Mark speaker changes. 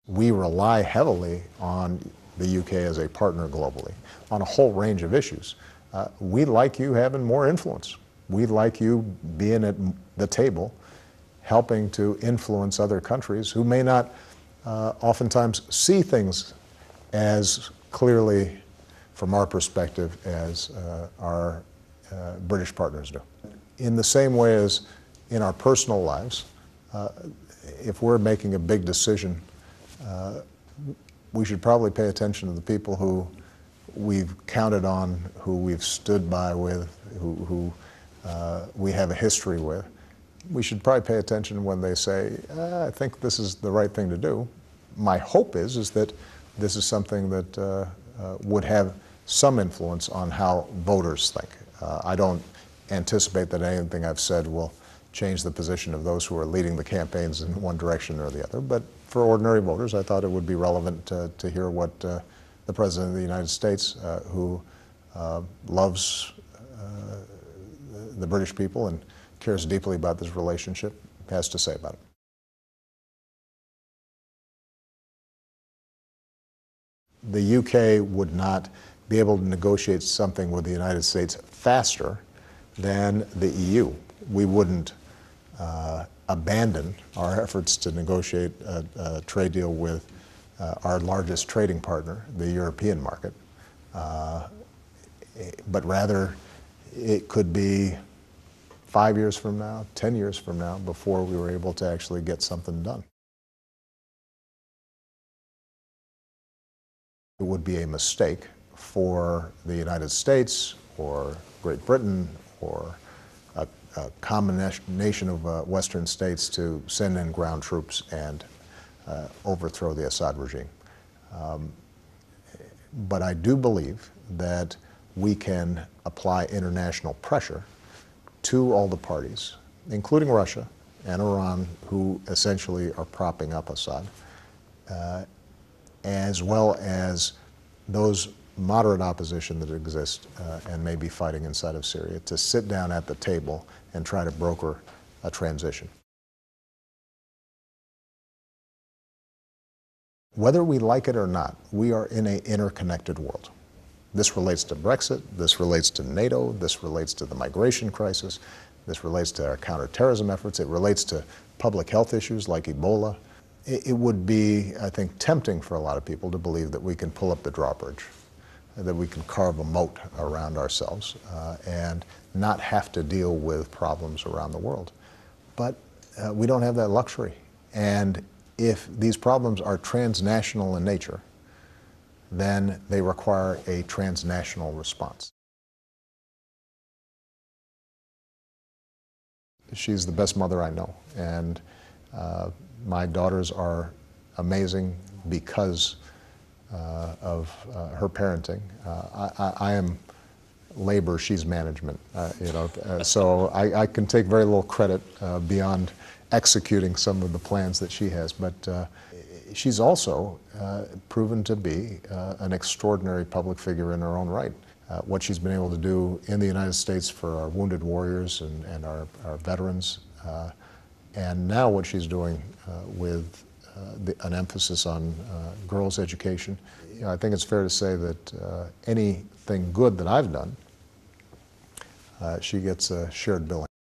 Speaker 1: We rely heavily on the UK as a partner globally on a whole range of issues. We'd like you having more influence. We'd like you being at the table, helping to influence other countries who may not oftentimes see things as clearly from our perspective as our British partners do. In the same way as in our personal lives, if we're making a big decision, we should probably pay attention to the people who we've counted on, who we've stood by with, who we have a history with. We should probably pay attention when they say, I think this is the right thing to do. My hope is that this is something that would have some influence on how voters think. I don't anticipate that anything I've said will change the position of those who are leading the campaigns in one direction or the other, but for ordinary voters, I thought it would be relevant to hear what the President of the United States, who loves the British people and cares deeply about this relationship, has to say about it. The UK would not be able to negotiate something with the United States faster than the EU. We wouldn't abandon our efforts to negotiate a trade deal with our largest trading partner, the European market, but rather it could be 5 years from now, 10 years from now, before we were able to actually get something done. It would be a mistake for the United States or Great Britain or a combination of Western states to send in ground troops and overthrow the Assad regime. But I do believe that we can apply international pressure to all the parties, including Russia and Iran, who essentially are propping up Assad, as well as those moderate opposition that exist and may be fighting inside of Syria, to sit down at the table and try to broker a transition. Whether we like it or not, we are in an interconnected world. This relates to Brexit, this relates to NATO, this relates to the migration crisis, this relates to our counterterrorism efforts, it relates to public health issues like Ebola. It would be, I think, tempting for a lot of people to believe that we can pull up the drawbridge, that we can carve a moat around ourselves and not have to deal with problems around the world. But we don't have that luxury. And if these problems are transnational in nature, then they require a transnational response. She's the best mother I know, and my daughters are amazing because of her parenting. I am labor, she's management, so I can take very little credit beyond executing some of the plans that she has, but she's also proven to be an extraordinary public figure in her own right. What she's been able to do in the United States for our wounded warriors and our veterans, and now what she's doing with an emphasis on girls' education. I think it's fair to say that anything good that I've done, she gets a shared billing.